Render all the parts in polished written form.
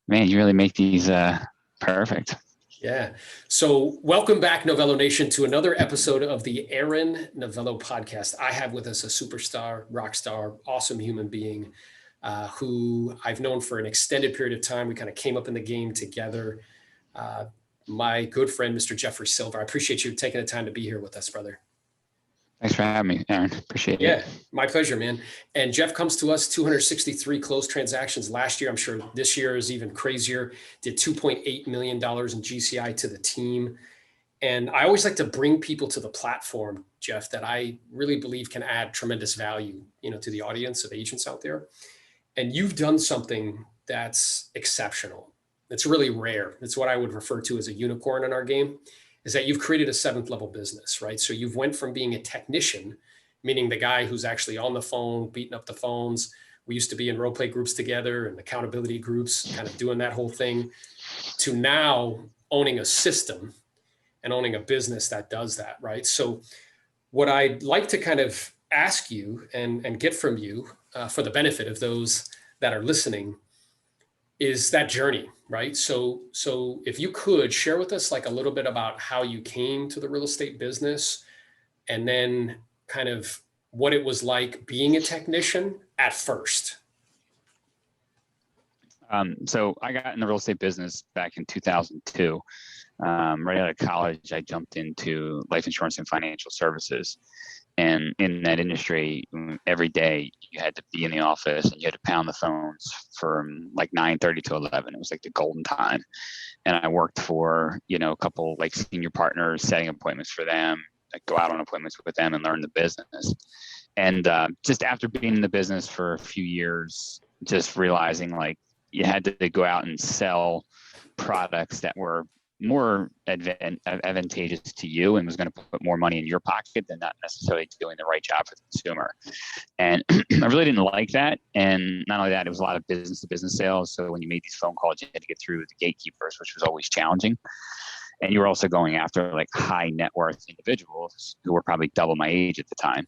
Man, you really make these perfect. Yeah. So welcome back, Novello Nation, to another episode of the Aaron Novello podcast. I have with us a superstar, rock star, awesome human being who I've known for an extended period of time. We kind of came up in the game together. Uh, my good friend, Mr. Jeffrey Silva. I appreciate you taking the time to be here with us, brother. Thanks for having me, Aaron. Appreciate it. Yeah, my pleasure, man. And Jeff comes to us 263 closed transactions last year. I'm sure this year is even crazier. Did $2.8 million in GCI to the team. And I always like to bring people to the platform, Jeff, that I really believe can add tremendous value, to the audience of agents out there. And you've done something that's exceptional. It's really rare. It's what I would refer to as a unicorn in our game, is that you've created a seventh level business, right? So you've went from being a technician, meaning the guy who's actually on the phone, beating up the phones. We used to be in role play groups together and accountability groups, kind of doing that whole thing, to now owning a system and owning a business that does that, right? So what I'd like to kind of ask you and get from you for the benefit of those that are listening is that journey, right? So if you could share with us like a little bit about how you came to the real estate business, and then kind of what it was like being a technician at first. So I got in the real estate business back in 2002. Right out of college, I jumped into life insurance and financial services. And in that industry, every day you had to be in the office and you had to pound the phones from like 9:30 to 11. It was like the golden time. And I worked for, a couple like senior partners, setting appointments for them, like go out on appointments with them and learn the business. And just after being in the business for a few years, just realizing like you had to go out and sell products that were more advantageous to you and was going to put more money in your pocket than not necessarily doing the right job for the consumer. And I really didn't like that. And not only that, it was a lot of business to business sales. So when you made these phone calls, you had to get through the gatekeepers, which was always challenging. And you were also going after like high net worth individuals who were probably double my age at the time.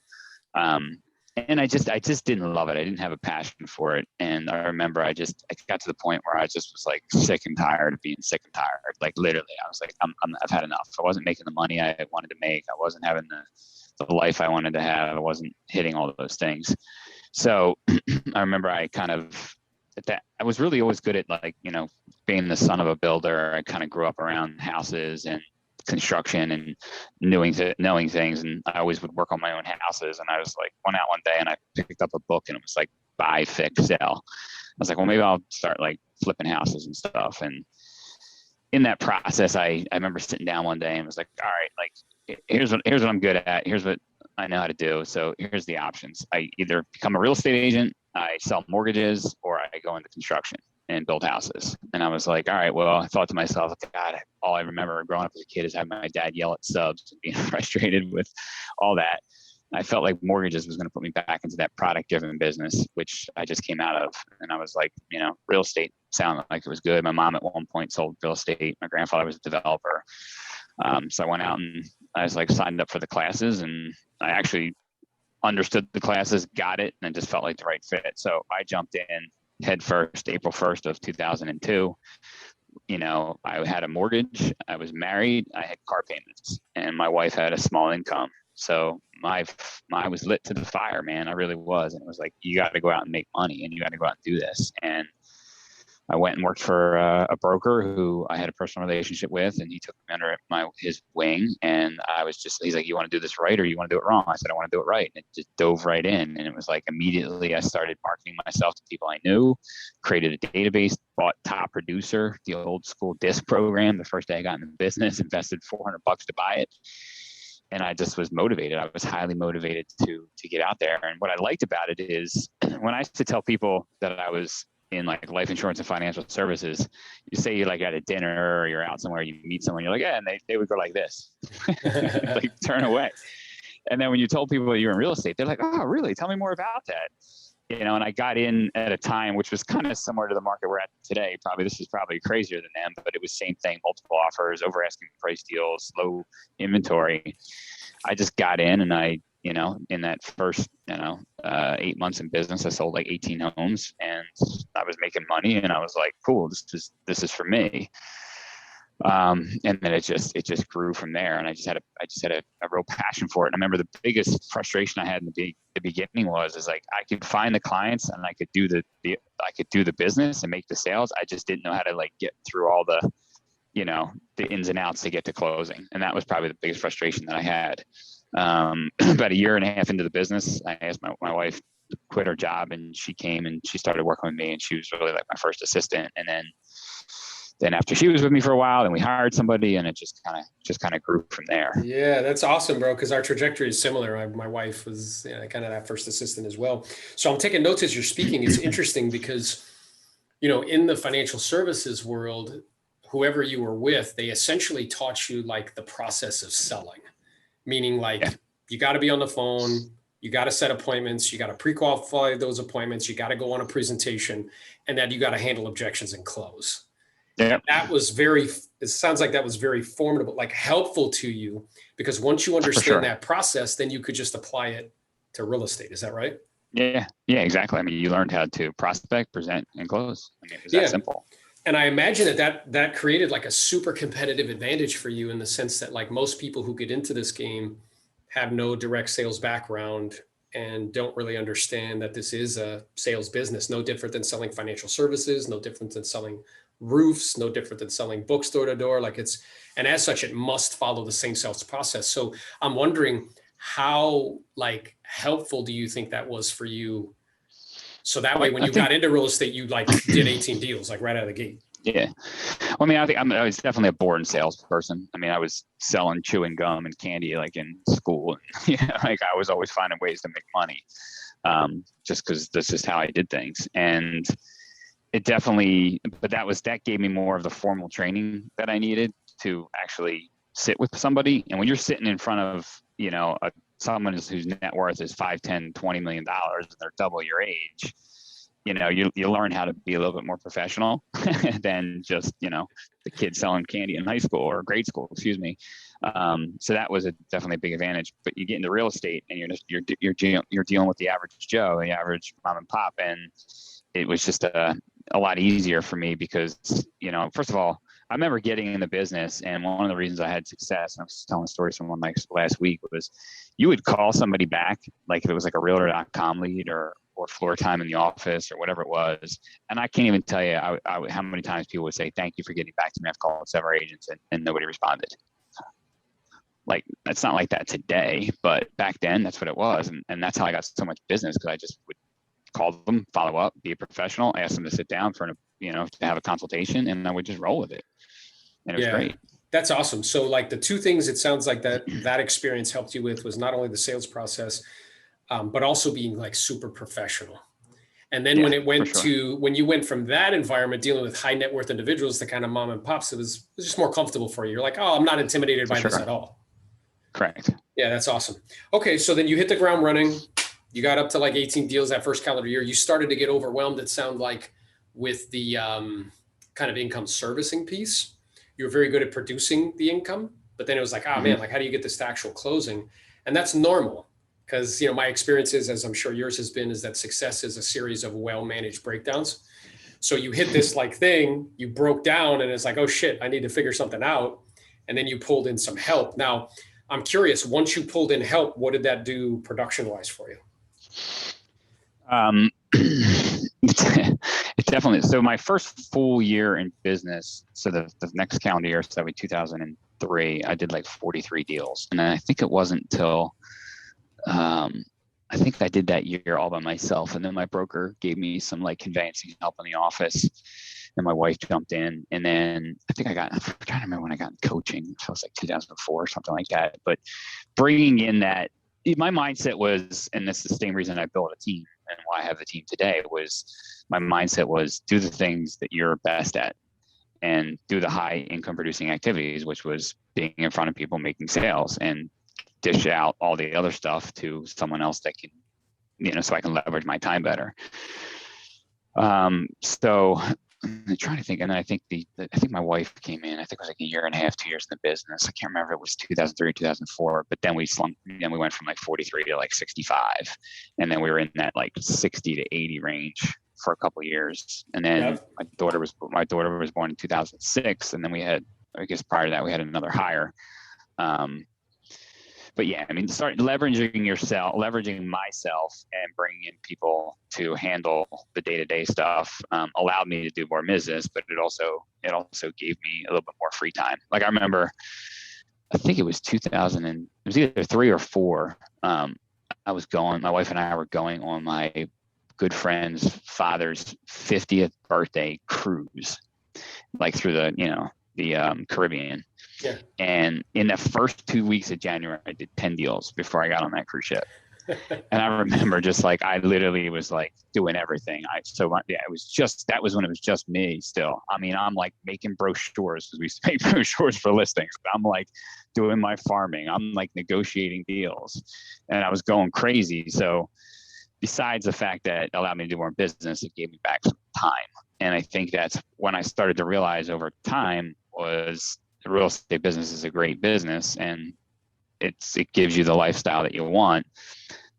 And I just didn't love it. I didn't have a passion for it. And I remember I got to the point where I just was like sick and tired of being sick and tired. Like literally, I was like, I've had enough. I wasn't making the money I wanted to make. I wasn't having the life I wanted to have. I wasn't hitting all of those things. So I remember I was really always good at like, being the son of a builder. I kind of grew up around houses and construction and knowing things, and I always would work on my own houses. And I was like, went out one day and I picked up a book and it was like buy, fix, sell. I was like, well, maybe I'll start like flipping houses and stuff. And in that process, I remember sitting down one day and was like, all right, like here's what I'm good at. Here's what I know how to do. So here's the options. I either become a real estate agent, I sell mortgages, or I go into construction and build houses. And I was like, all right, well, I thought to myself, God, all I remember growing up as a kid is having my dad yell at subs and being frustrated with all that. I felt like mortgages was going to put me back into that product driven business, which I just came out of. And I was like, real estate sounded like it was good. My mom at one point sold real estate. My grandfather was a developer. So I went out and I was like signed up for the classes, and I actually understood the classes, got it, and it just felt like the right fit. So I jumped in head first, April 1st of 2002. I had a mortgage, I was married, I had car payments, and my wife had a small income. So I was lit to the fire, man. I really was. And it was like, you got to go out and make money, and you got to go out and do this. And I went and worked for a broker who I had a personal relationship with, and he took me under his wing. And he's like, you want to do this right or you want to do it wrong? I said, I want to do it right. And it just dove right in. And it was like immediately I started marketing myself to people I knew, created a database, bought Top Producer, the old school disc program. The first day I got in the business, invested $400 to buy it. And I just was motivated. I was highly motivated to get out there. And what I liked about it is when I used to tell people that I was in like life insurance and financial services, you say you're like at a dinner or you're out somewhere, you meet someone, you're like, yeah, and they would go like this, like turn away. And then when you told people you're in real estate, they're like, oh, really? Tell me more about that. And I got in at a time which was kind of similar to the market we're at today. This is probably crazier than them, but it was same thing, multiple offers, over asking price deals, low inventory. I just got in and I in that first, 8 months in business, I sold like 18 homes, and I was making money, and I was like, cool, this is for me. And then it just grew from there, and I just had a real passion for it. And I remember the biggest frustration I had in the beginning was like, I could find the clients and I could do the business and make the sales. I just didn't know how to like get through all the ins and outs to get to closing. And that was probably the biggest frustration that I had. About a year and a half into the business, I asked my wife to quit her job, and she came and she started working with me, and she was really like my first assistant. And then after she was with me for a while, then we hired somebody, and it just kind of grew from there. Yeah, that's awesome, bro. Because our trajectory is similar. My wife was kind of that first assistant as well. So I'm taking notes as you're speaking. It's interesting because, in the financial services world, whoever you were with, they essentially taught you like the process of selling, meaning like you got to be on the phone, you got to set appointments, you got to pre-qualify those appointments, you got to go on a presentation, and then you got to handle objections and close. Yeah. It sounds like that was very formidable, like helpful to you, because once you understand that process, then you could just apply it to real estate. Is that right? Yeah, exactly. I mean, you learned how to prospect, present, and close. I mean, it was that simple. And I imagine that created like a super competitive advantage for you, in the sense that like most people who get into this game have no direct sales background and don't really understand that this is a sales business, no different than selling financial services, no different than selling roofs, no different than selling books door to door. And as such, it must follow the same sales process. So I'm wondering, how like helpful do you think that was for you? So that way, when you got into real estate, you like did 18 deals, like right out of the gate. Yeah. Well, I mean, I was definitely a born salesperson. I mean, I was selling chewing gum and candy like in school. Like I was always finding ways to make money, just because this is how I did things. And it definitely, but that gave me more of the formal training that I needed to actually sit with somebody. And when you're sitting in front of, someone whose net worth is $5, $10, $20 million, and they're double your age, you learn how to be a little bit more professional than just, the kid selling candy in high school or grade school, excuse me. So that was definitely a big advantage. But you get into real estate, and you're dealing with the average Joe, the average mom and pop, and it was just a lot easier for me because, first of all, I remember getting in the business, and one of the reasons I had success, and I was telling stories from one like last week, was you would call somebody back, like if it was like a Realtor.com lead or floor time in the office or whatever it was. And I can't even tell you how many times people would say, thank you for getting back to me. I've called several agents and nobody responded. Like, it's not like that today, but back then that's what it was. And that's how I got so much business, because I just would call them, follow up, be a professional, ask them to sit down to have a consultation, and I would just roll with it. And it was great. That's awesome. So like the two things it sounds like that experience helped you with was not only the sales process, but also being like super professional. And then when you went from that environment dealing with high net worth individuals to kind of mom and pops, it was just more comfortable for you. You're like, oh, I'm not intimidated by this at all. Correct. Yeah, that's awesome. Okay. So then you hit the ground running. You got up to like 18 deals that first calendar year. You started to get overwhelmed, it sounded like, with the kind of income servicing piece. You were very good at producing the income, but then it was like, oh man, like how do you get this to actual closing? And that's normal, because my experience is, as I'm sure yours has been, is that success is a series of well-managed breakdowns. So you hit this like thing, you broke down, and it's like, oh shit, I need to figure something out. And then you pulled in some help. Now, I'm curious, once you pulled in help, what did that do production-wise for you? It definitely. So my first full year in business, so the next calendar year, so that would be 2003, I did like 43 deals. And then I think it wasn't until, I think I did that year all by myself. And then my broker gave me some like conveyancing help in the office, and my wife jumped in. And then I'm trying to remember when I got coaching, it was like 2004 or something like that. But bringing in that, my mindset was, and this is the same reason I built a team and why I have the team today, was my mindset was do the things that you're best at and do the high income producing activities, which was being in front of people, making sales, and dish out all the other stuff to someone else that can, so I can leverage my time better. So I'm trying to think. And then I think I think my wife came in, I think it was like a year and a half, 2 years in the business. I can't remember if it was 2003 or 2004, but then we went from like 43 to like 65. And then we were in that like 60 to 80 range for a couple of years. And then my daughter was born in 2006. And then we had, I guess prior to that, we had another hire. But yeah, I mean, start leveraging myself and bringing in people to handle the day-to-day stuff allowed me to do more business, but it also gave me a little bit more free time. Like I remember, I think it was 2000 and it was either 3 or 4. My wife and I were going on my good friend's father's 50th birthday cruise, like through the Caribbean. Yeah. And in the first 2 weeks of January, I did 10 deals before I got on that cruise ship. And I remember just like, I literally was like doing everything. That was when it was just me still. I mean, I'm like making brochures because we used to make brochures for listings. I'm like doing my farming. I'm like negotiating deals and I was going crazy. So besides the fact that it allowed me to do more business, it gave me back some time. And I think that's when I started to realize over time was the real estate business is a great business and it gives you the lifestyle that you want.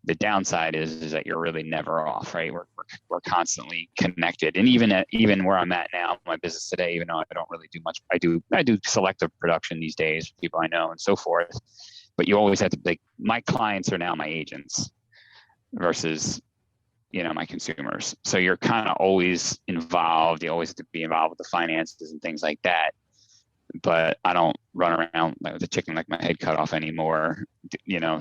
The downside is that you're really never off, right? We're constantly connected. And even where I'm at now, my business today, even though I don't really do much, I do selective production these days, people I know and so forth. But you always have to, like, my clients are now my agents versus my consumers. So you're kind of always involved. You always have to be involved with the finances and things like that. But I don't run around like with a chicken like my head cut off anymore,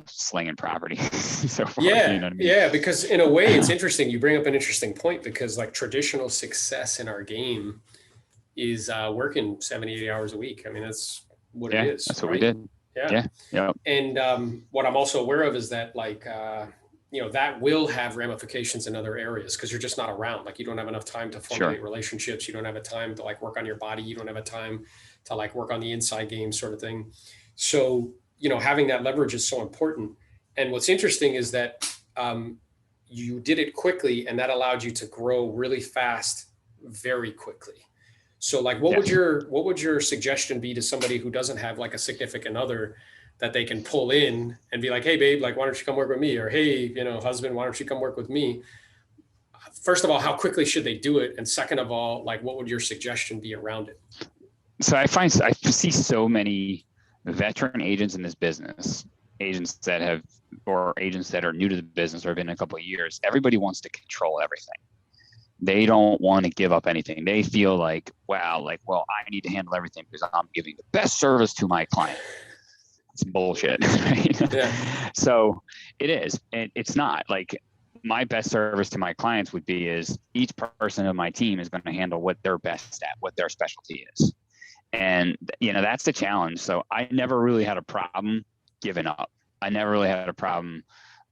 slinging property. So forth, yeah. You know what I mean? Yeah. Because in a way it's interesting. You bring up an interesting point because like traditional success in our game is working 70, 80 hours a week. I mean, that's what it is. That's what we did. Yeah. Yeah. And what I'm also aware of is that like, that will have ramifications in other areas because you're just not around. Like you don't have enough time to formulate relationships. You don't have a time to like work on your body. You don't have a time to like work on the inside game sort of thing. So, having that leverage is so important. And what's interesting is that you did it quickly and that allowed you to grow really fast, very quickly. So like, what would your suggestion be to somebody who doesn't have like a significant other that they can pull in and be like, hey babe, like, why don't you come work with me? Or, hey, husband, why don't you come work with me? First of all, how quickly should they do it? And second of all, like, what would your suggestion be around it? So I see so many veteran agents in this business, agents that are new to the business or have been a couple of years. Everybody wants to control everything. They don't want to give up anything. They feel like, wow, like, well, I need to handle everything because I'm giving the best service to my client. It's bullshit. Right? Yeah. So it is. And it's not like my best service to my clients would be is each person of my team is going to handle what they're best at, what their specialty is. And, that's the challenge. So I never really had a problem giving up. I never really had a problem.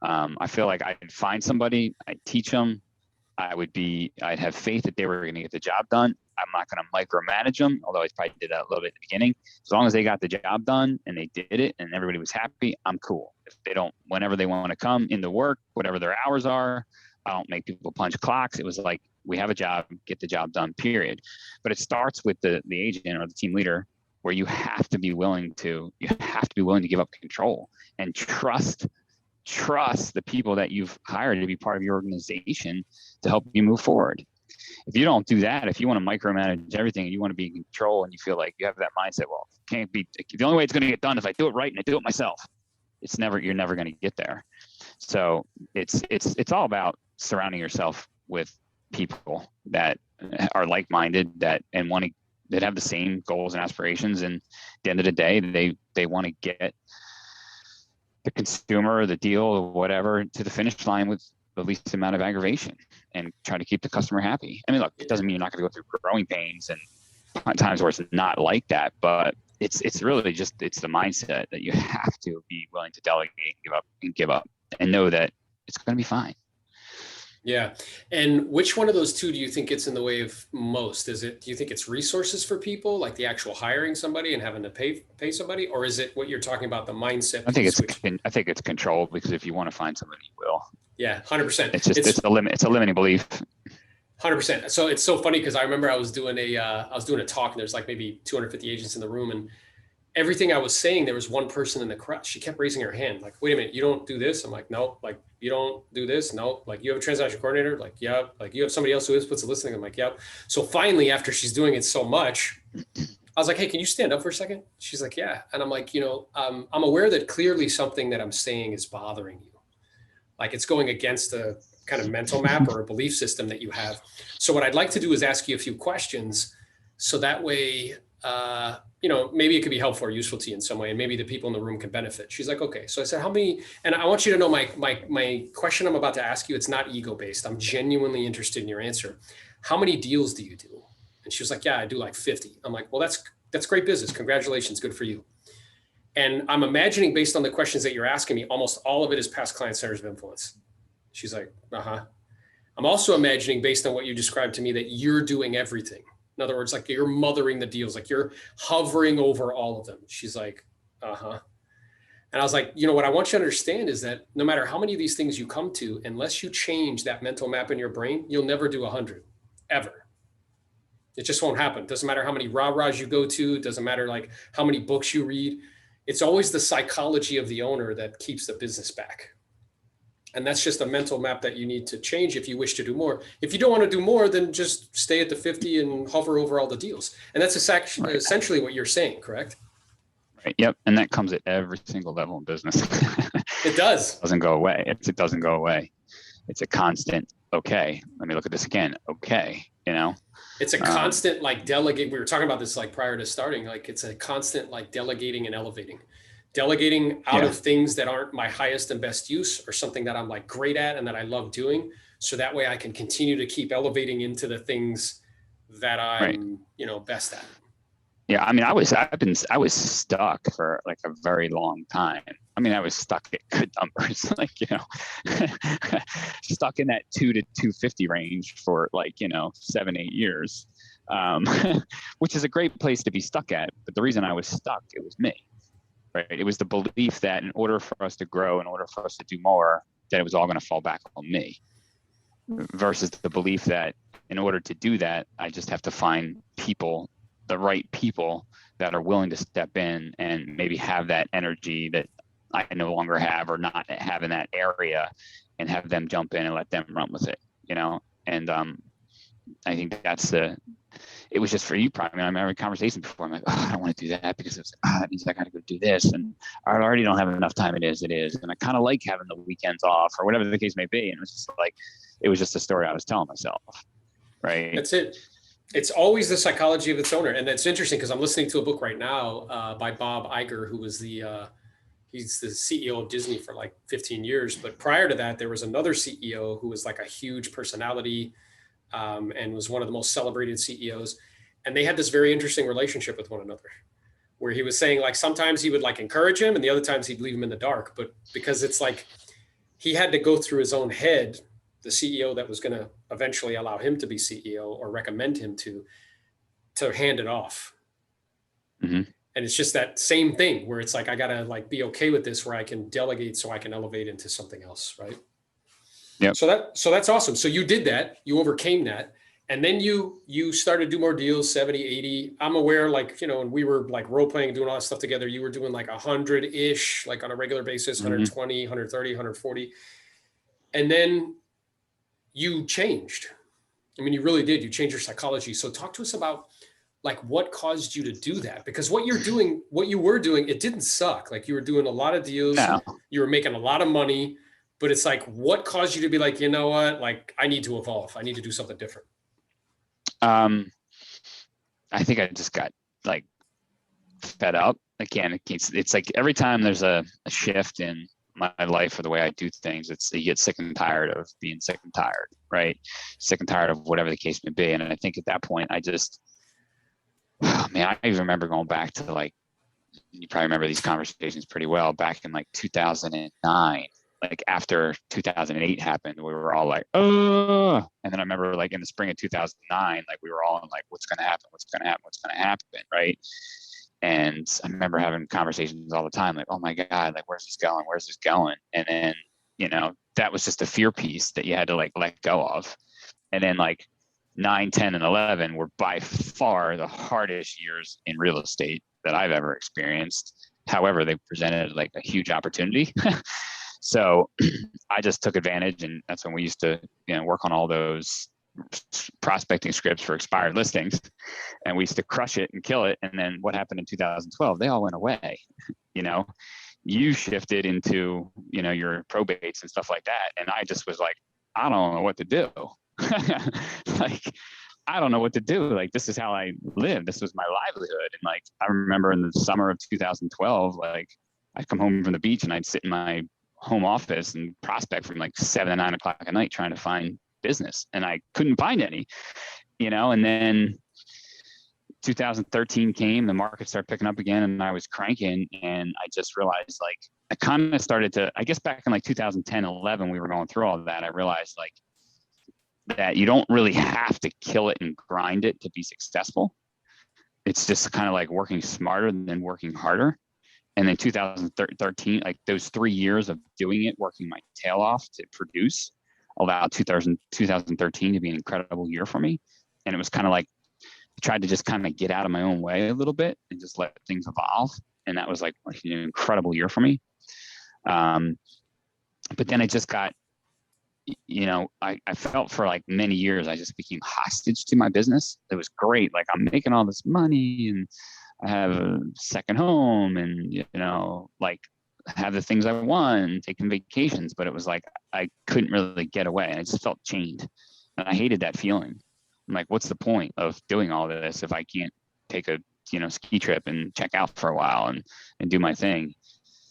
I feel like I'd find somebody, I'd teach them. I'd have faith that they were going to get the job done. I'm not going to micromanage them, although I probably did that a little bit at the beginning. As long as they got the job done and they did it and everybody was happy, I'm cool. If they don't, whenever they want to come into work, whatever their hours are, I don't make people punch clocks. It was like, we have a job, get the job done, period. But it starts with the agent or the team leader where you have to be willing to give up control and trust the people that you've hired to be part of your organization to help you move forward. If you don't do that, if you want to micromanage everything and you want to be in control and you feel like you have that mindset, well, can't be, the only way it's going to get done is if I do it right and I do it myself. You're never going to get there. So it's all about surrounding yourself with people that are like-minded that have the same goals and aspirations. And at the end of the day, they want to get the consumer, the deal, or whatever, to the finish line with the least amount of aggravation and try to keep the customer happy. I mean, look, it doesn't mean you're not going to go through growing pains and times where it's not like that, but it's really just, it's the mindset that you have to be willing to delegate and give up and know that it's going to be fine. Yeah. And which one of those two do you think gets in the way of most? Do you think it's resources for people, like the actual hiring somebody and having to pay somebody? Or is it what you're talking about, the mindset? I think it's control, because if you want to find somebody, you will. Yeah. 100%. It's a limiting belief. 100%. So it's so funny because I remember I was doing a talk, and there's like maybe 250 agents in the room, and everything I was saying, there was one person in the crowd. She kept raising her hand, like, "Wait a minute, you don't do this?" I'm like, "No." Like, "You don't do this?" "No." Like, "You have a transaction coordinator?" Like, "Yeah." Like, "You have somebody else who is puts a listening?" I'm like, "Yep." So finally, after she's doing it so much, I was like, "Hey, can you stand up for a second?" She's like, "Yeah." And I'm like, I'm aware that clearly something that I'm saying is bothering you. Like, it's going against a kind of mental map or a belief system that you have. So what I'd like to do is ask you a few questions, so that way, maybe it could be helpful or useful to you in some way, and maybe the people in the room can benefit. She's like, "Okay." So I said, "How many?" And I want you to know my question I'm about to ask you, it's not ego based. I'm genuinely interested in your answer. How many deals do you do? And she was like, "Yeah, I do like 50. I'm like, "Well, that's great business. Congratulations. Good for you." And I'm imagining, based on the questions that you're asking me, almost all of it is past client centers of influence. She's like, "Uh-huh." I'm also imagining, based on what you described to me, that you're doing everything. In other words, like you're mothering the deals, like you're hovering over all of them. She's like, "Uh-huh." And I was like, what I want you to understand is that no matter how many of these things you come to, unless you change that mental map in your brain, you'll never do 100, ever. It just won't happen. Doesn't matter how many rah-rahs you go to. Doesn't matter like how many books you read. It's always the psychology of the owner that keeps the business back. And that's just a mental map that you need to change if you wish to do more. If you don't want to do more, then just stay at the 50 and hover over all the deals. And that's essentially what you're saying, correct? Right. Yep. And that comes at every single level in business. It does. It doesn't go away. It doesn't go away. It's a constant, okay, let me look at this again. Okay. It's a constant like delegate. We were talking about this like prior to starting, like it's a constant like delegating and elevating. Delegating out of things that aren't my highest and best use, or something that I'm like great at and that I love doing. So that way I can continue to keep elevating into the things that I'm, best at. Yeah. I mean, I was stuck for like a very long time. I mean, I was stuck at good numbers, like, stuck in that 2 to 250 range for like, 7, 8 years, which is a great place to be stuck at. But the reason I was stuck, it was me. Right. It was the belief that in order for us to grow, in order for us to do more, that it was all going to fall back on me, versus the belief that in order to do that, I just have to find people, the right people that are willing to step in and maybe have that energy that I no longer have or not have in that area, and have them jump in and let them run with it, and I think it was just for you, probably. I mean, I'm having a conversation before. I'm like, I don't want to do that because it's like, that means I got to go do this. And I already don't have enough time. It is. And I kind of like having the weekends off or whatever the case may be. And it was just like, it was just a story I was telling myself. Right. That's it. It's always the psychology of its owner. And that's interesting because I'm listening to a book right now by Bob Iger, who was he's the CEO of Disney for like 15 years. But prior to that, there was another CEO who was like a huge personality, and was one of the most celebrated CEOs. And they had this very interesting relationship with one another, where he was saying like sometimes he would like encourage him and the other times he'd leave him in the dark. But because it's like he had to go through his own head, the CEO that was going to eventually allow him to be CEO or recommend him to hand it off. Mm-hmm. And it's just that same thing where it's like, I got to like be okay with this, where I can delegate so I can elevate into something else. Right. Yeah. So that's awesome. So you did that, you overcame that. And then you started to do more deals, 70, 80. I'm aware, like, and we were like role playing and doing all that stuff together. You were doing like 100-ish, like on a regular basis, 120, 130, 140. And then you changed. I mean, you really did. You changed your psychology. So talk to us about like what caused you to do that, because what you were doing, it didn't suck. Like you were doing a lot of deals, you were making a lot of money, but it's like, what caused you to be like, you know what, like I need to evolve. I need to do something different. I think I just got like fed up. Again, it's like every time there's a shift in my life or the way I do things, you get sick and tired of being sick and tired, right? Sick and tired of whatever the case may be. And I think at that point, I even remember going back to like, you probably remember these conversations pretty well, back in like 2009. Like after 2008 happened, we were all like, oh, and then I remember like in the spring of 2009, like we were all in like, what's going to happen? Right. And I remember having conversations all the time, like, oh my God, like, where's this going? And then, that was just a fear piece that you had to like let go of. And then like 9, 10, and 11 were by far the hardest years in real estate that I've ever experienced. However, they presented like a huge opportunity. So I just took advantage, and that's when we used to, work on all those prospecting scripts for expired listings, and we used to crush it and kill it. And then what happened in 2012? They all went away. You shifted into, your probates and stuff like that. And I just was like, I don't know what to do. Like, I don't know what to do. Like, this is how I live. This was my livelihood. And like, I remember in the summer of 2012, like I'd come home from the beach and I'd sit in my home office and prospect from like 7 to 9 o'clock at night trying to find business. And I couldn't find any, and then 2013 came, the market started picking up again, and I was cranking, and I just realized, like, I kind of started to, I guess back in like 2010, 11, we were going through all of that. I realized like that you don't really have to kill it and grind it to be successful. It's just kind of like working smarter than working harder. And then 2013, like those 3 years of doing it, working my tail off to produce, allowed 2013 to be an incredible year for me. And it was kind of like, I tried to just kind of get out of my own way a little bit and just let things evolve. And that was like an incredible year for me. But then I just got, I felt for like many years, I just became hostage to my business. It was great. Like, I'm making all this money and I have a second home and, like, have the things I want and taking vacations. But it was like, I couldn't really get away. And I just felt chained. And I hated that feeling. I'm like, what's the point of doing all this if I can't take a, ski trip and check out for a while and do my thing?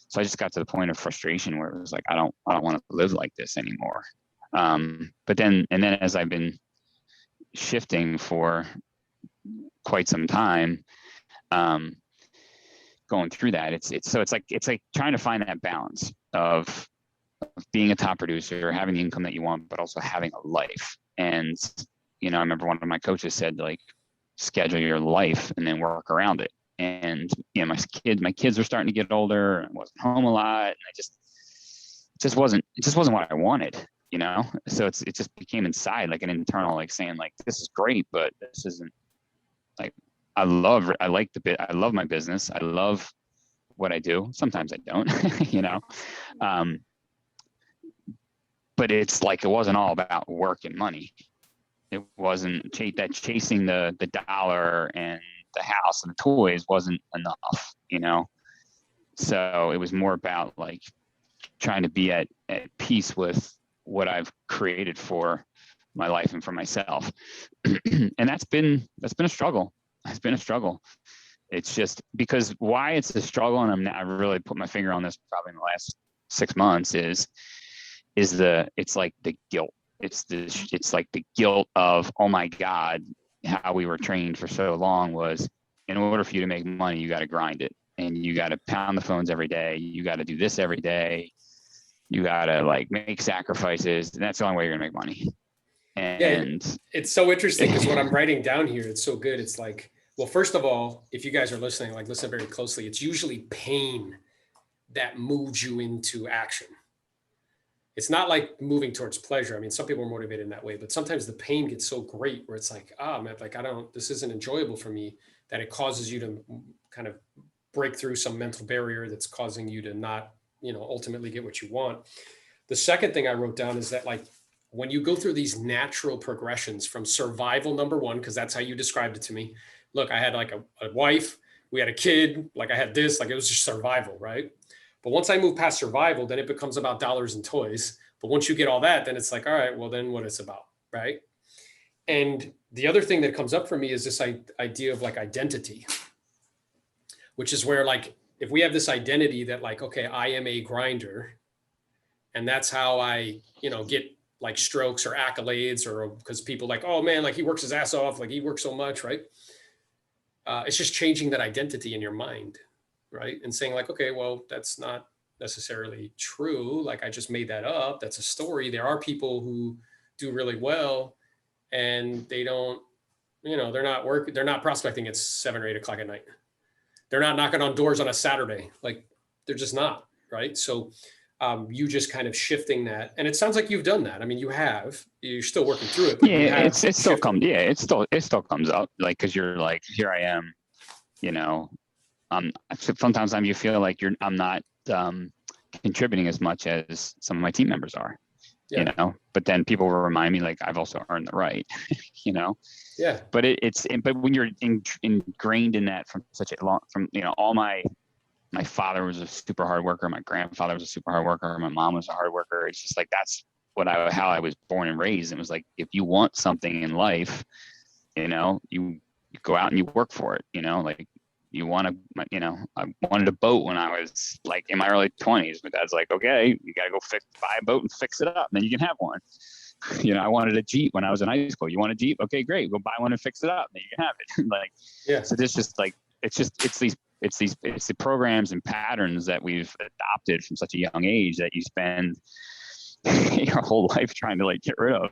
So I just got to the point of frustration where it was like, I don't want to live like this anymore. But then as I've been shifting for quite some time, going through that, it's like trying to find that balance of being a top producer, having the income that you want, but also having a life. And I remember one of my coaches said, like, schedule your life and then work around it. And my kids were starting to get older. I wasn't home a lot, and it just wasn't what I wanted. So it just became inside, like an internal, like saying, like, this is great, but this isn't, like, I love my business. I love what I do. Sometimes I don't, but it's like, it wasn't all about work and money. It wasn't chasing the dollar and the house and the toys wasn't enough, So it was more about like trying to be at peace with what I've created for my life and for myself. And that's been a struggle. It's been a struggle. It's just because why it's a struggle, and I really put my finger on this probably in the last 6 months, is it's like the guilt. It's like the guilt of, oh my God, how we were trained for so long was, in order for you to make money, you got to grind it, and you got to pound the phones every day. You got to do this every day. You got to like make sacrifices, and that's the only way you're gonna make money. And it's so interesting because what I'm writing down here, it's so good. It's like, well, first of all, if you guys are listening, like, listen very closely. It's usually pain that moves you into action. It's not like moving towards pleasure. I mean, some people are motivated in that way, but sometimes the pain gets so great where it's like, man, like, this isn't enjoyable for me, that it causes you to kind of break through some mental barrier that's causing you to not, ultimately get what you want. The second thing I wrote down is that, like, when you go through these natural progressions from survival, number one, because that's how you described it to me. Look, I had like a wife, we had a kid, like I had this, like it was just survival, right? But once I move past survival, then it becomes about dollars and toys. But once you get all that, then it's like, all right, well, then what it's about, right? And the other thing that comes up for me is this idea of like identity, which is where, like, if we have this identity that, like, okay, I am a grinder, and that's how I, get like strokes or accolades, or because people like, oh man, like he works his ass off, like he works so much, right? It's just changing that identity in your mind, right? And saying like, okay, well, that's not necessarily true. Like, I just made that up. That's a story. There are people who do really well and they don't, they're not prospecting at 7 or 8 o'clock at night. They're not knocking on doors on a Saturday. Like, they're just not, right? So you just kind of shifting that. And it sounds like you've done that. I mean, you're still working through it, but yeah, it still comes. Yeah, it still comes up, like, cause you're like, here I am, you know, sometimes you feel like I'm not, contributing as much as some of my team members are, you know, but then people will remind me, like, I've also earned the right, you know? Yeah. But but when you're ingrained in that from such a long, you know, all my father was a super hard worker. My grandfather was a super hard worker. My mom was a hard worker. It's just like, that's how I was born and raised. It was like, if you want something in life, you know, you go out and you work for it, you know, like, you want to, you know, I wanted a boat when I was like in my early 20s. My dad's like, okay, you got to go buy a boat and fix it up, and then you can have one. You know, I wanted a Jeep when I was in high school. You want a Jeep? Okay, great. Go buy one and fix it up, and then you can have it. Like, yeah. So this just like, it's the programs and patterns that we've adopted from such a young age that you spend your whole life trying to, like, get rid of,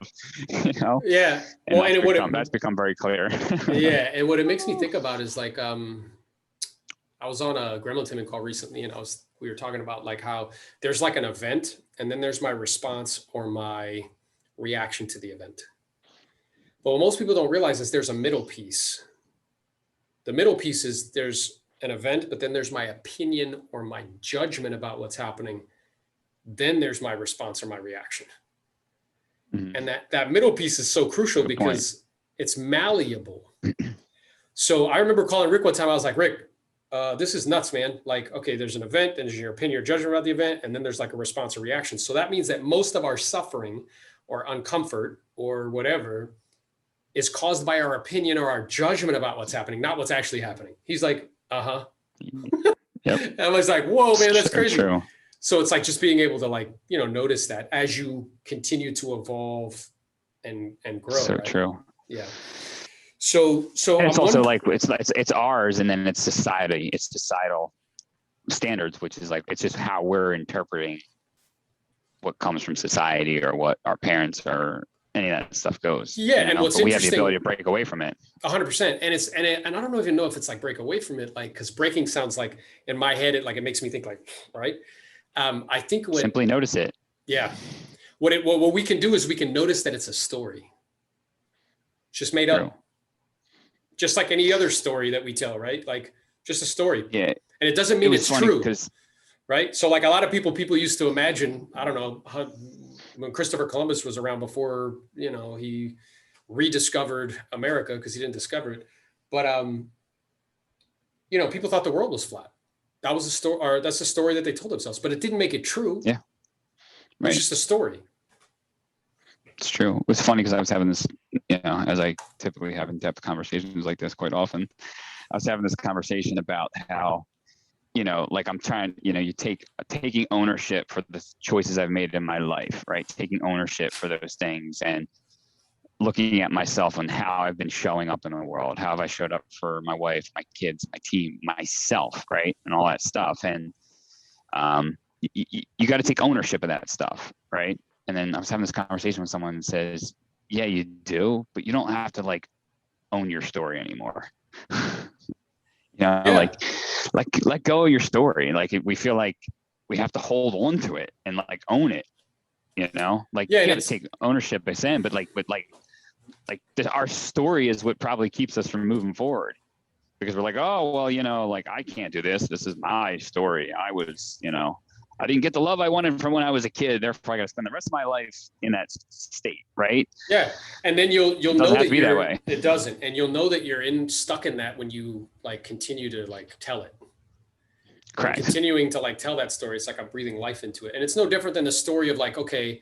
you know? Yeah. And well, that's become very clear. Yeah. And what it makes me think about is like, I was on a Gremlin call recently, and we were talking about like how there's like an event, and then there's my response or my reaction to the event. But what most people don't realize is there's a middle piece. The middle piece is there's an event, but then there's my opinion or my judgment about what's happening. Then there's my response or my reaction. Mm-hmm. And that middle piece is so crucial because it's malleable. So I remember calling Rick one time. I was like, Rick, this is nuts, man. Like, okay, there's an event, then there's your opinion or judgment about the event, and then there's like a response or reaction. So that means that most of our suffering or uncomfort or whatever is caused by our opinion or our judgment about what's happening, not what's actually happening. He's like, uh-huh. Yep. And I was like, whoa, man, that's crazy. True. So it's like just being able to, like, you know, notice that as you continue to evolve and grow. So right? True. Yeah. So and it's also like it's ours, and then it's societal standards, which is like, it's just how we're interpreting what comes from society or what our parents or any of that stuff goes. Yeah, and what's interesting, we have the ability to break away from it. 100%, and I don't even know if it's like break away from it, like, because breaking sounds like in my head it makes me think like, right? I think simply notice it. Yeah, what we can do is we can notice that it's a story. It's just made up. Just like any other story that we tell, right? Like, just a story. Yeah. And it doesn't mean it's true, right? So like a lot of people used to imagine, I don't know, when Christopher Columbus was around before, you know, he rediscovered America, because he didn't discover it. But, you know, people thought the world was flat. That was a story, or that's a story that they told themselves, but it didn't make it true. Yeah. Right. It's just a story. It's true. It's funny because I was having this, you know, as I typically have in-depth conversations like this quite often, I was having this conversation about how, you know, like I'm trying, you know, taking ownership for the choices I've made in my life, right? Taking ownership for those things and looking at myself and how I've been showing up in the world. How have I showed up for my wife, my kids, my team, myself, right? And all that stuff. And you got to take ownership of that stuff, right? And then I was having this conversation with someone that says, yeah, you do, but you don't have to like own your story anymore. You know, yeah. like let go of your story. Like we feel like we have to hold on to it and like own it, you know, like you got to take ownership by saying, but our story is what probably keeps us from moving forward, because we're like, oh, well, you know, like I can't do this. This is my story. I was, you know, I didn't get the love I wanted from when I was a kid. Therefore, I got to spend the rest of my life in that state, right? Yeah, and then you'll know that you're. That way. It doesn't, and you'll know that you're stuck in that when you like continue to like tell it. Correct. Like, continuing to like tell that story, it's like I'm breathing life into it, and it's no different than the story of like, okay,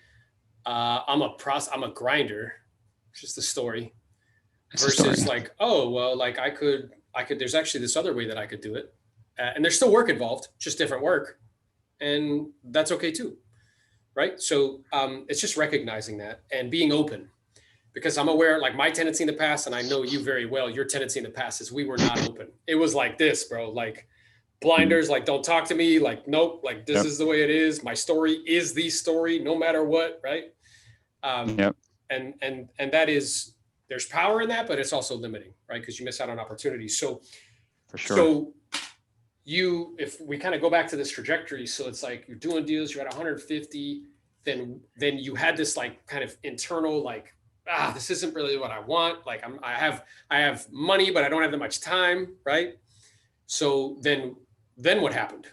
I'm a grinder, just the story, versus like, oh well, like I could. There's actually this other way that I could do it, and there's still work involved, just different work. And that's okay too, right? So it's just recognizing that and being open, because I'm aware, like my tendency in the past, and I know you very well, your tendency in the past is we were not open. It was like this, bro, like blinders, like don't talk to me, like nope, like this is the way it is. My story is the story, no matter what, right? And that is, there's power in that, but it's also limiting, right? Because you miss out on opportunities. So for sure. So if we kind of go back to this trajectory, so it's like you're doing deals, you're at 150, then you had this like kind of internal like, this isn't really what I want. Like I have money, but I don't have that much time, right? So then what happened?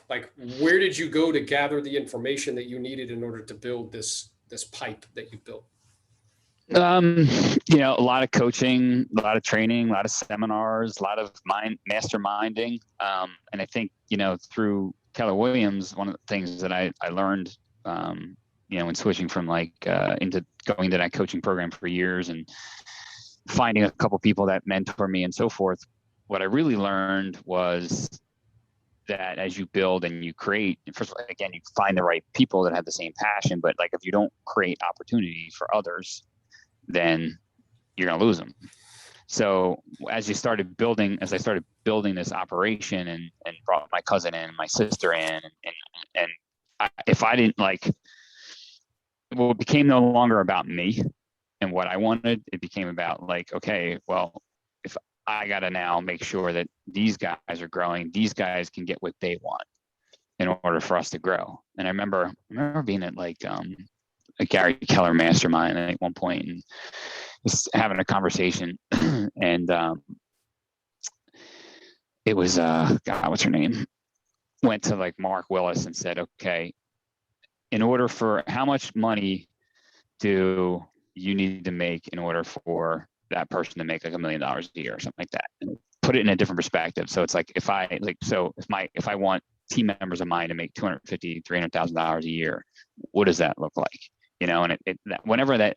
Like, where did you go to gather the information that you needed in order to build this pipe that you built? A lot of coaching, a lot of training, a lot of seminars, a lot of masterminding. And I think, through Keller Williams, one of the things that I learned, in switching from into going to that coaching program for years and finding a couple people that mentor me and so forth, what I really learned was that as you build and you create, first of all, again, you find the right people that have the same passion, but like if you don't create opportunity for others, then you're going to lose them. So as I started building this operation and brought my cousin in, my sister in, and if I didn't it became no longer about me and what I wanted. It became about okay, well, if I got to now make sure that these guys are growing, these guys can get what they want in order for us to grow. And I remember being at a Gary Keller mastermind at one point and just having a conversation and it was what's her name, went to Mark Willis and said, okay, in order for how much money do you need to make in order for that person to make $1 million a year or something like that, and put it in a different perspective. So it's like if I want team members of mine to make $250,000, $300,000 a year, what does that look like? And I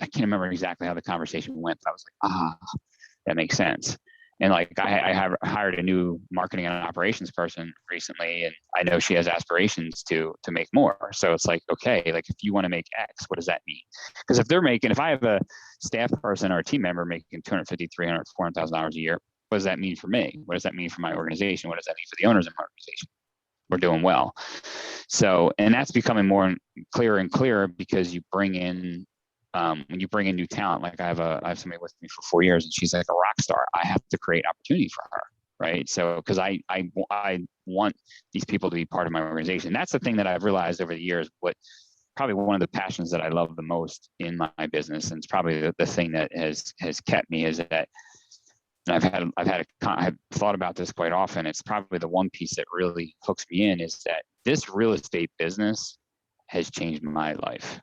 can't remember exactly how the conversation went, but I was like, that makes sense. And I have hired a new marketing and operations person recently, and I know she has aspirations to make more. So it's like, okay, if you want to make X, what does that mean? Because if I have a staff person or a team member making $250,000, $300,000, $400,000 a year, what does that mean for me? What does that mean for my organization? What does that mean for the owners of my organization? We're doing well. So, and that's becoming more clearer and clearer because you bring in, when you bring in new talent, I have somebody with me for 4 years and she's like a rock star. I have to create opportunity for her. Right. So, because I want these people to be part of my organization. That's the thing that I've realized over the years, probably one of the passions that I love the most in my business. And it's probably the thing that has kept me is that, and I've thought about this quite often. It's probably the one piece that really hooks me in is that this real estate business has changed my life.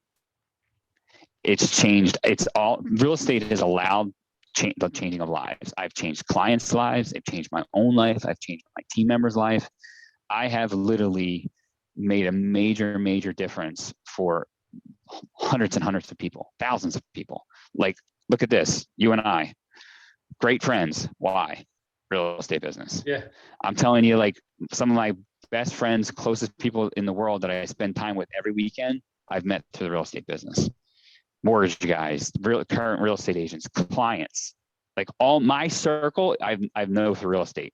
Real estate has allowed the changing of lives. I've changed clients' lives. I've changed my own life. I've changed my team members' life. I have literally made a major, major difference for hundreds and hundreds of people, thousands of people. Look at this, you and I, great friends. Why? Real estate business. Yeah. I'm telling you, some of my best friends, closest people in the world that I spend time with every weekend, I've met through the real estate business. Mortgage guys, current real estate agents, clients, all my circle, I've known through real estate,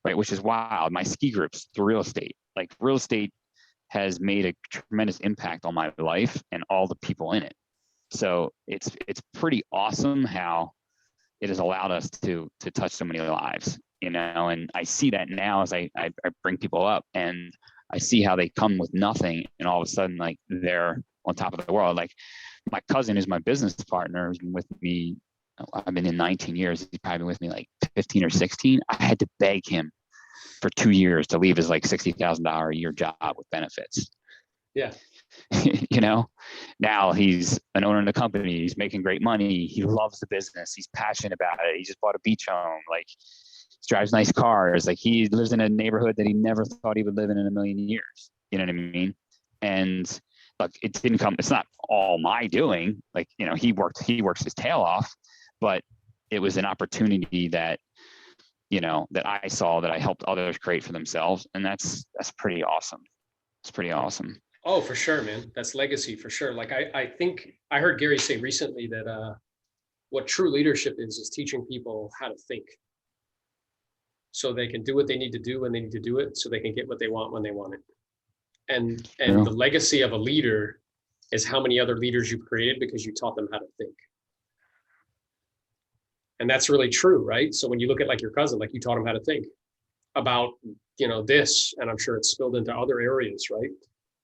right? Which is wild. My ski groups through real estate, real estate has made a tremendous impact on my life and all the people in it. So it's pretty awesome how it has allowed us to touch so many lives, and I see that now as I bring people up and I see how they come with nothing and all of a sudden they're on top of the world. My cousin is my business partner, who's been with me, I've been in 19 years. He's probably been with me 15 or 16. I had to beg him for 2 years to leave his $60,000 a year job with benefits. Yeah. Now he's an owner in the company. He's making great money. He loves the business. He's passionate about it. He just bought a beach home. He drives nice cars. He lives in a neighborhood that he never thought he would live in a million years. You know what I mean? And look, it didn't come. It's not all my doing. He works his tail off, but it was an opportunity that that I saw that I helped others create for themselves, and that's pretty awesome. It's pretty awesome. Oh, for sure, man. That's legacy for sure. I think I heard Gary say recently that what true leadership is teaching people how to think so they can do what they need to do when they need to do it, so they can get what they want when they want it. And the legacy of a leader is how many other leaders you've created because you taught them how to think. And that's really true, right? So when you look at your cousin, you taught him how to think about this, and I'm sure it's spilled into other areas, right?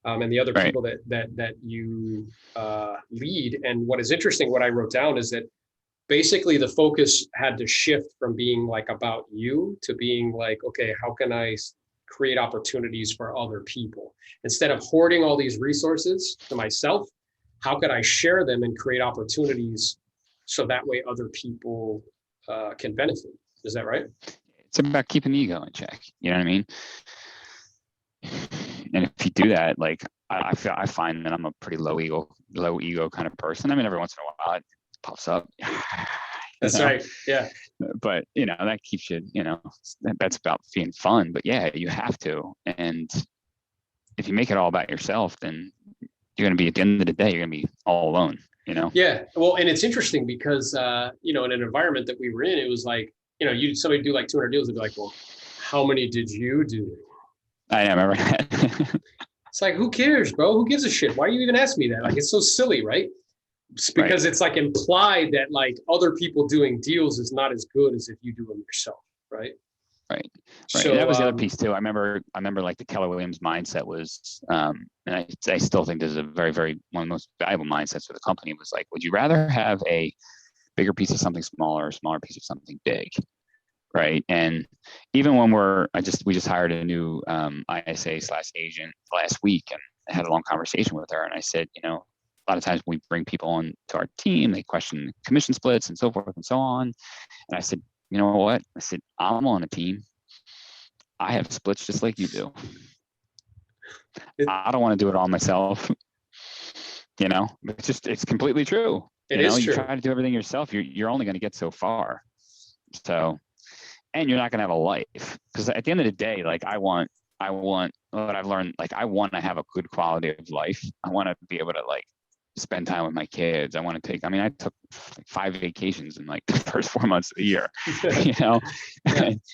And the other Right. people that you lead. And what is interesting, what I wrote down is that basically the focus had to shift from being like about you to being like, okay, how can I create opportunities for other people? Instead of hoarding all these resources to myself, how could I share them and create opportunities so that way other people can benefit? Is that right? It's about keeping the ego in check. You know what I mean? And if you do that, like I find that I'm a pretty low ego kind of person. I mean, every once in a while it pops up. That's right. Yeah. But that keeps you, that's about being fun. But yeah, you have to. And if you make it all about yourself, then you're going to be, at the end of the day, you're going to be all alone, Yeah. Well, and it's interesting because, in an environment that we were in, it was like, somebody do like 200 deals, they'd be like, well, how many did you do? I remember that. It's like, who cares, bro? Who gives a shit? Why are you even asking me that? Like, it's so silly, right? It's because It's like implied that like other people doing deals is not as good as if you do them yourself, right? Right. So, and that was the other piece too. I remember like the Keller Williams mindset was, and I still think this is a very, very, one of the most valuable mindsets for the company was like, would you rather have a bigger piece of something smaller or a smaller piece of something big? Right. And even when we just hired a new ISA/agent last week, and I had a long conversation with her, and I said, a lot of times when we bring people on to our team, they question commission splits and so forth and so on. And I said, you know what? I said, I'm on a team. I have splits just like you do. I don't want to do it all myself. It's completely true. It is you true. try to do everything yourself, you're only going to get so far. So, and you're not going to have a life, because at the end of the day, like I want what I've learned, like I want to have a good quality of life. I want to be able to like spend time with my kids. I want to I took like 5 vacations in like the first 4 months of the year,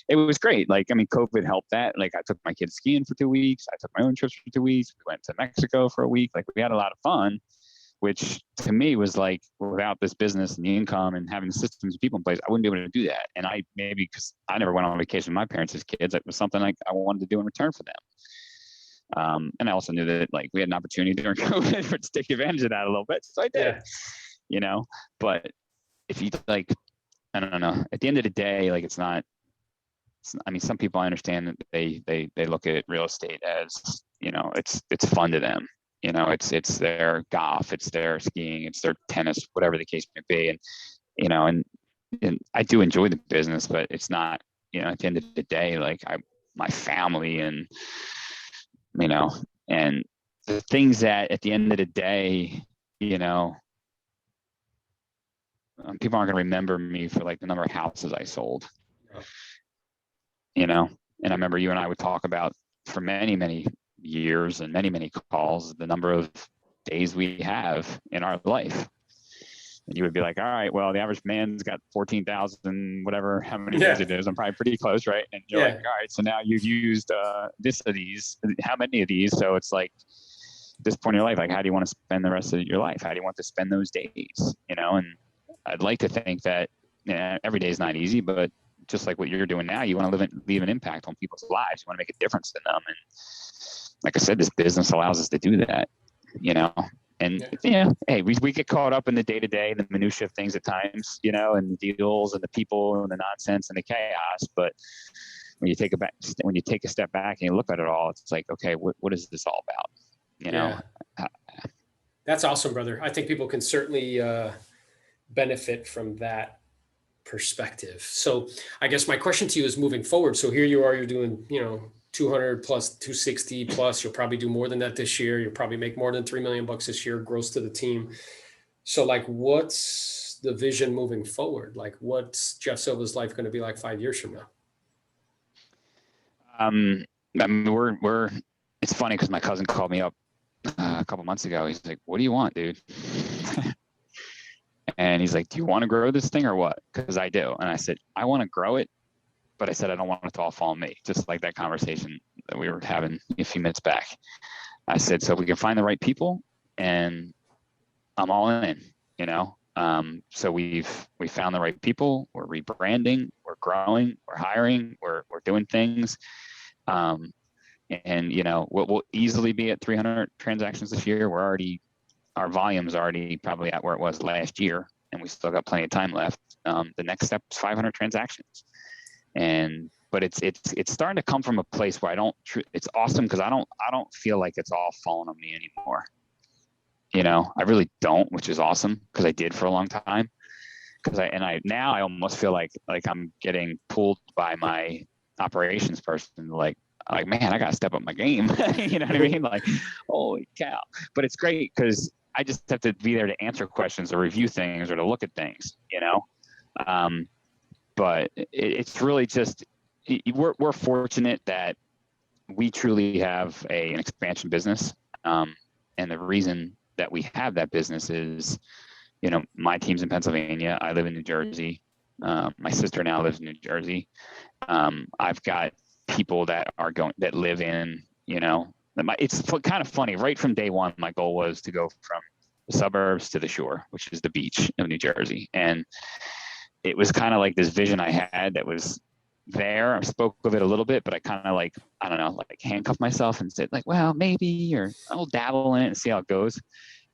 It was great. Like, COVID helped that. Like I took my kids skiing for 2 weeks. I took my own trips for 2 weeks. We went to Mexico for a week. Like we had a lot of fun, which to me was like, without this business and the income and having the systems and people in place, I wouldn't be able to do that. And because I never went on vacation with my parents as kids, it was something like I wanted to do in return for them. And I also knew that like we had an opportunity during COVID to take advantage of that a little bit. So I did, but if you like, I don't know, at the end of the day, like some people, I understand that they look at real estate as, it's fun to them. It's their golf, it's their skiing, it's their tennis, whatever the case may be. And, and I do enjoy the business, but it's not, at the end of the day, like my family and, and the things that at the end of the day, people aren't going to remember me for like the number of houses I sold, and I remember you and I would talk about for many, many years and many, many calls, the number of days we have in our life. And you would be like, all right, well, the average man's got 14,000, whatever, how many days it is. I'm probably pretty close, right? And you're like, all right, so now you've used this of these, how many of these? So it's like, at this point in your life, like, how do you want to spend the rest of your life? How do you want to spend those days? And I'd like to think that every day is not easy, but just like what you're doing now, you want to leave an impact on people's lives. You want to make a difference in them. And like I said, this business allows us to do that, And hey, we get caught up in the day-to-day, the minutia of things at times, and the deals and the people and the nonsense and the chaos. But when you take a step back and you look at it all, it's like, okay, what is this all about? That's awesome, brother. I think people can certainly benefit from that perspective. So I guess my question to you is, moving forward. So here you are, you're doing, 200 plus 260 plus, you'll probably do more than that this year. You'll probably make more than $3 million this year gross to the team. So like, what's the vision moving forward? Like, what's Jeff Silva's life going to be like 5 years from now? It's funny because my cousin called me up a couple months ago. He's like, what do you want, dude? And he's like, do you want to grow this thing or what? Because I do. And I said, I want to grow it. But I said, I don't want it to all fall on me, just like that conversation that we were having a few minutes back. I said, so if we can find the right people, and I'm all in, So we found the right people. We're rebranding, we're growing, we're hiring, we're doing things. And, you know, we'll easily be at 300 transactions this year. Our volume's already probably at where it was last year, and we still got plenty of time left. The next step is 500 transactions. But it's starting to come from a place where it's awesome because I don't feel like it's all falling on me anymore. You know, I really don't, which is awesome because I did for a long time. Now I almost feel like I'm getting pulled by my operations person, like, man, I got to step up my game. You know what I mean? Like, holy cow. But it's great because I just have to be there to answer questions or review things or to look at things, you know? But it's really just, we're fortunate that we truly have an expansion business. And the reason that we have that business is, you know, my team's in Pennsylvania. I live in New Jersey. My sister now lives in New Jersey. I've got people that live in, you know, it's kind of funny. Right from day one, my goal was to go from the suburbs to the shore, which is the beach of New Jersey. And it was kind of like this vision I had that was there. I spoke of it a little bit, but I kind of handcuffed myself and said like, well, maybe, or I'll dabble in it and see how it goes.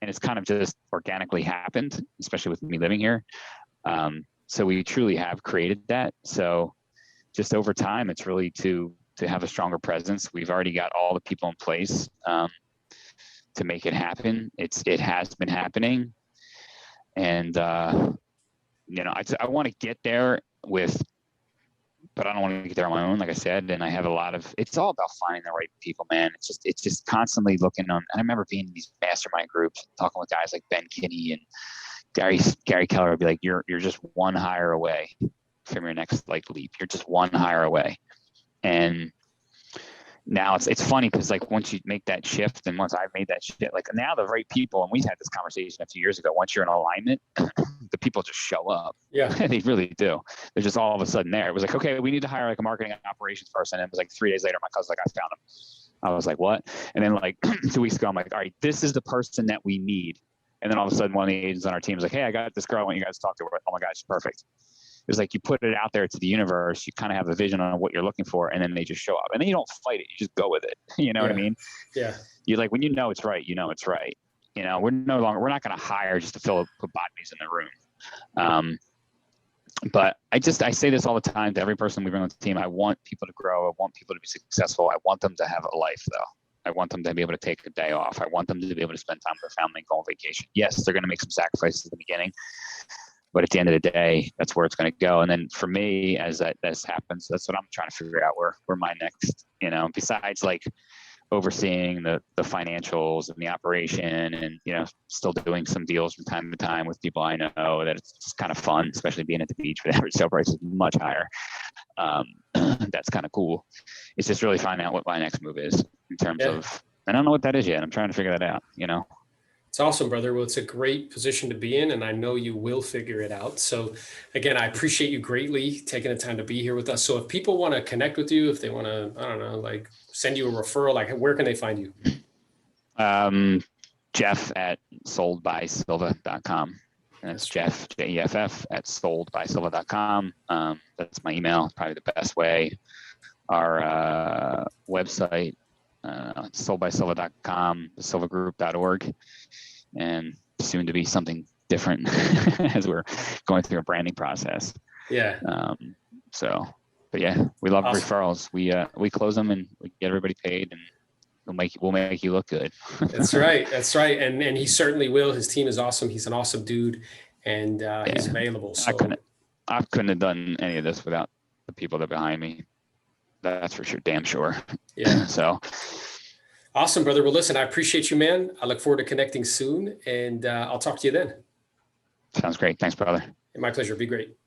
And it's kind of just organically happened, especially with me living here. So we truly have created that. So just over time, it's really to have a stronger presence. We've already got all the people in place to make it happen. It has been happening. And, you know, I want to get there but I don't want to get there on my own, like I said. And I have it's all about finding the right people, man. It's just constantly looking on. I remember being in these mastermind groups, talking with guys like Ben Kinney and Gary Keller would be like, you're just one hire away from your next like leap. You're just one hire away. And now it's funny because like once you make that shift, and once I've made that shift, like now the right people, and we had this conversation a few years ago, once you're in alignment, the people just show up. Yeah. They really do. They're just all of a sudden there. It was like, okay, we need to hire like a marketing and operations person. And it was like 3 days later, my cousin's like, I found him. I was like, what? And then like 2 weeks ago, I'm like, all right, this is the person that we need. And then all of a sudden, one of the agents on our team was like, hey, I got this girl. I want you guys to talk to her. Oh my God, she's perfect. It was like you put it out there to the universe. You kind of have a vision on what you're looking for, and then they just show up. And then you don't fight it. You just go with it. You know what I mean? Yeah. You like when you know it's right. You know it's right. You know, we're not going to hire just to put bodies in the room. But I say this all the time to every person we bring on the team. I want people to grow. I want people to be successful. I want them to have a life, though. I want them to be able to take a day off. I want them to be able to spend time with their family and go on vacation. Yes, they're going to make some sacrifices at the beginning, but at the end of the day, that's where it's going to go. And then for me, as this happens, that's what I'm trying to figure out where my next, you know, besides like overseeing the financials and the operation and, you know, still doing some deals from time to time with people I know, that it's just kind of fun, especially being at the beach where the average sale price is much higher. That's kind of cool. It's just really finding out what my next move is in terms of, I don't know what that is yet. I'm trying to figure that out, you know? It's awesome, brother. Well, it's a great position to be in, and I know you will figure it out. So again, I appreciate you greatly taking the time to be here with us. So if people want to connect with you, if they want to, I don't know, like send you a referral, like where can they find you? Jeff at soldbysilva.com. That's Jeff, Jeff at soldbysilva.com. That's my email, probably the best way. Our website, soldbysilva.com, thesilvagroup.org, and soon to be something different as we're going through a branding process. Yeah. But yeah, we love referrals. We close them and we get everybody paid, and we'll make you look good. That's right. That's right. And he certainly will. His team is awesome. He's an awesome dude, and he's available. So I couldn't have done any of this without the people that are behind me. That's for sure. Damn sure. Yeah. So awesome, brother. Well, listen, I appreciate you, man. I look forward to connecting soon, and I'll talk to you then. Sounds great. Thanks, brother. My pleasure. Be great.